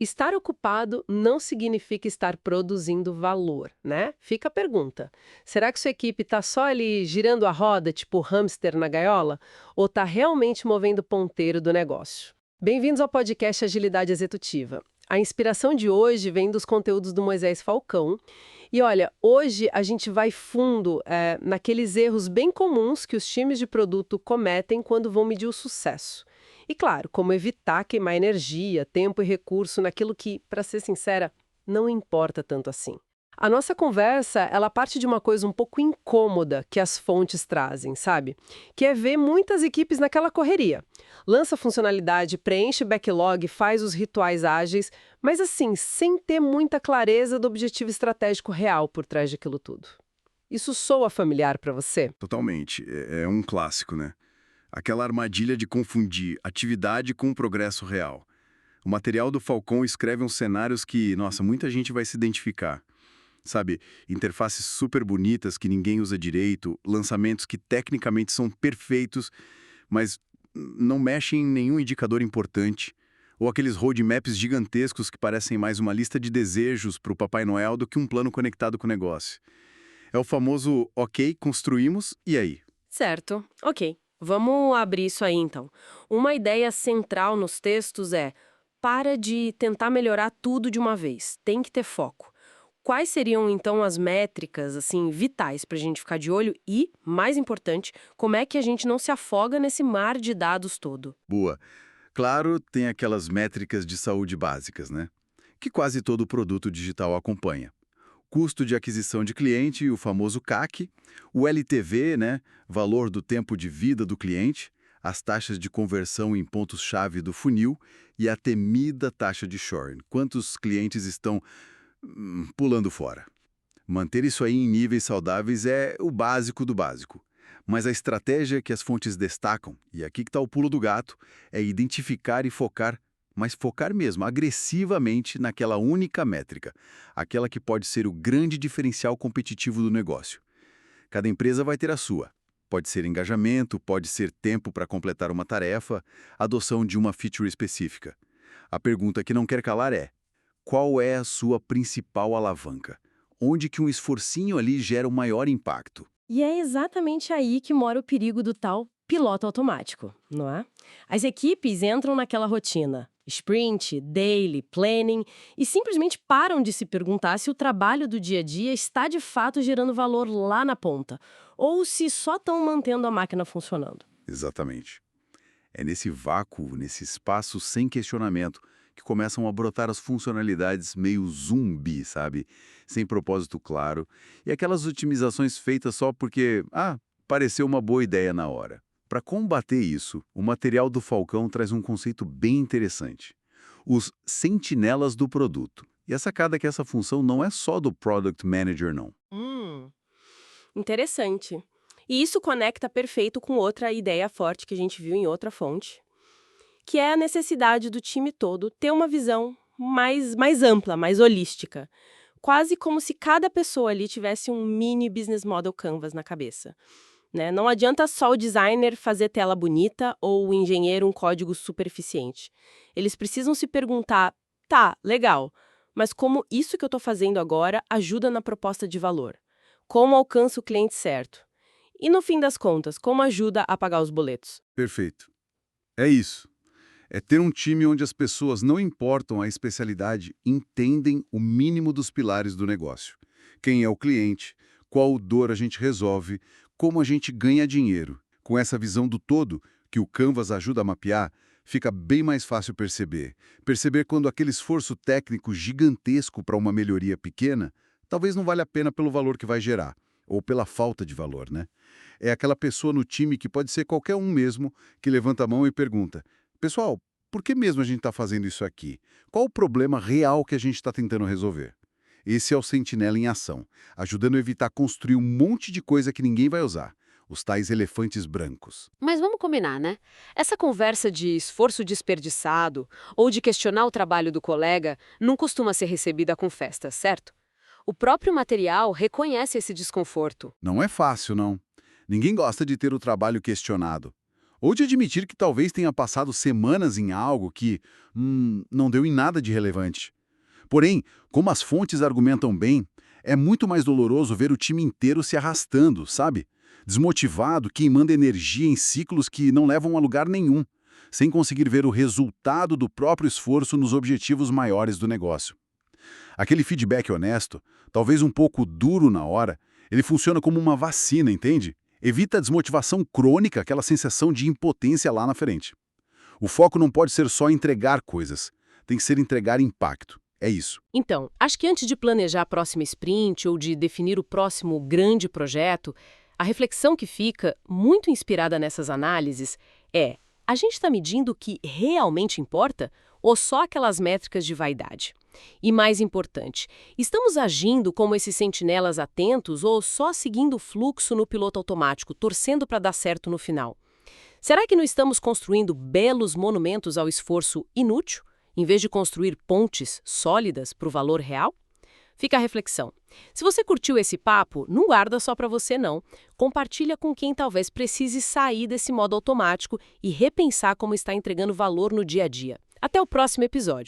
Estar ocupado não significa estar produzindo valor, né? Fica a pergunta. Será que sua equipe está só ali girando a roda, tipo hamster na gaiola? Ou está realmente movendo o ponteiro do negócio? Bem-vindos ao podcast Agilidade Executiva. A inspiração de hoje vem dos conteúdos do Moisés Falcão. E olha, hoje a gente vai fundo naqueles erros bem comuns que os times de produto cometem quando vão medir o sucesso. E claro, como evitar queimar energia, tempo e recurso naquilo que, para ser sincera, não importa tanto assim. A nossa conversa, ela parte de uma coisa um pouco incômoda que as fontes trazem, sabe? Que é ver muitas equipes naquela correria. Lança funcionalidade, preenche backlog, faz os rituais ágeis, mas assim, sem ter muita clareza do objetivo estratégico real por trás daquilo tudo. Isso soa familiar para você? Totalmente. É um clássico, né? Aquela armadilha de confundir atividade com progresso real. O material do Falcão escreve uns cenários que, nossa, muita gente vai se identificar. Sabe, interfaces super bonitas que ninguém usa direito, lançamentos que tecnicamente são perfeitos, mas não mexem em nenhum indicador importante, ou aqueles roadmaps gigantescos que parecem mais uma lista de desejos para o Papai Noel do que um plano conectado com o negócio. É o famoso, ok, construímos, e aí? Certo, ok. Vamos abrir isso aí então. Uma ideia central nos textos é: para de tentar melhorar tudo de uma vez, tem que ter foco. Quais seriam então as métricas assim vitais para a gente ficar de olho e, mais importante, como é que a gente não se afoga nesse mar de dados todo? Boa. Claro, tem aquelas métricas de saúde básicas, né? Que quase todo produto digital acompanha. Custo de aquisição de cliente, o famoso CAC, o LTV, né, valor do tempo de vida do cliente, as taxas de conversão em pontos-chave do funil e a temida taxa de churn. Quantos clientes estão pulando fora? Manter isso aí em níveis saudáveis é o básico do básico. Mas a estratégia que as fontes destacam, e aqui que está o pulo do gato, é identificar e focar, mas focar mesmo, agressivamente naquela única métrica, aquela que pode ser o grande diferencial competitivo do negócio. Cada empresa vai ter a sua. Pode ser engajamento, pode ser tempo para completar uma tarefa, adoção de uma feature específica. A pergunta que não quer calar é: qual é a sua principal alavanca? Onde que um esforcinho ali gera o maior impacto? E é exatamente aí que mora o perigo do tal piloto automático, não é? As equipes entram naquela rotina, sprint, daily, planning, e simplesmente param de se perguntar se o trabalho do dia a dia está de fato gerando valor lá na ponta, ou se só estão mantendo a máquina funcionando. Exatamente. É nesse vácuo, nesse espaço sem questionamento, que começam a brotar as funcionalidades meio zumbi, sabe? Sem propósito claro. E aquelas otimizações feitas só porque, pareceu uma boa ideia na hora. Para combater isso, o material do Falcão traz um conceito bem interessante: os sentinelas do produto. E a sacada é que essa função não é só do Product Manager, não. Hum, interessante. E isso conecta perfeito com outra ideia forte que a gente viu em outra fonte, que é a necessidade do time todo ter uma visão mais ampla, mais holística. Quase como se cada pessoa ali tivesse um mini business model canvas na cabeça, né? Não adianta só o designer fazer tela bonita ou o engenheiro um código super eficiente. Eles precisam se perguntar: tá, legal, mas como isso que eu estou fazendo agora ajuda na proposta de valor? Como alcança o cliente certo? E no fim das contas, como ajuda a pagar os boletos? Perfeito. É isso. É ter um time onde as pessoas, não importam a especialidade, entendem o mínimo dos pilares do negócio. Quem é o cliente, qual dor a gente resolve, como a gente ganha dinheiro. Com essa visão do todo, que o Canvas ajuda a mapear, fica bem mais fácil perceber. Perceber quando aquele esforço técnico gigantesco para uma melhoria pequena, talvez não valha a pena pelo valor que vai gerar, ou pela falta de valor, né? É aquela pessoa no time que pode ser qualquer um mesmo, que levanta a mão e pergunta: pessoal, por que mesmo a gente está fazendo isso aqui? Qual o problema real que a gente está tentando resolver? Esse é o Sentinela em ação, ajudando a evitar construir um monte de coisa que ninguém vai usar. Os tais elefantes brancos. Mas vamos combinar, né? Essa conversa de esforço desperdiçado ou de questionar o trabalho do colega não costuma ser recebida com festa, certo? O próprio material reconhece esse desconforto. Não é fácil, não. Ninguém gosta de ter o trabalho questionado. Ou de admitir que talvez tenha passado semanas em algo que não deu em nada de relevante. Porém, como as fontes argumentam bem, é muito mais doloroso ver o time inteiro se arrastando, sabe? Desmotivado, queimando energia em ciclos que não levam a lugar nenhum, sem conseguir ver o resultado do próprio esforço nos objetivos maiores do negócio. Aquele feedback honesto, talvez um pouco duro na hora, ele funciona como uma vacina, entende? Evita a desmotivação crônica, aquela sensação de impotência lá na frente. O foco não pode ser só entregar coisas, tem que ser entregar impacto. É isso. Então, acho que antes de planejar a próxima sprint ou de definir o próximo grande projeto, a reflexão que fica, muito inspirada nessas análises, é: a gente está medindo o que realmente importa ou só aquelas métricas de vaidade? E mais importante, estamos agindo como esses sentinelas atentos ou só seguindo o fluxo no piloto automático, torcendo para dar certo no final? Será que não estamos construindo belos monumentos ao esforço inútil, em vez de construir pontes sólidas para o valor real? Fica a reflexão. Se você curtiu esse papo, não guarda só para você não. Compartilha com quem talvez precise sair desse modo automático e repensar como está entregando valor no dia a dia. Até o próximo episódio.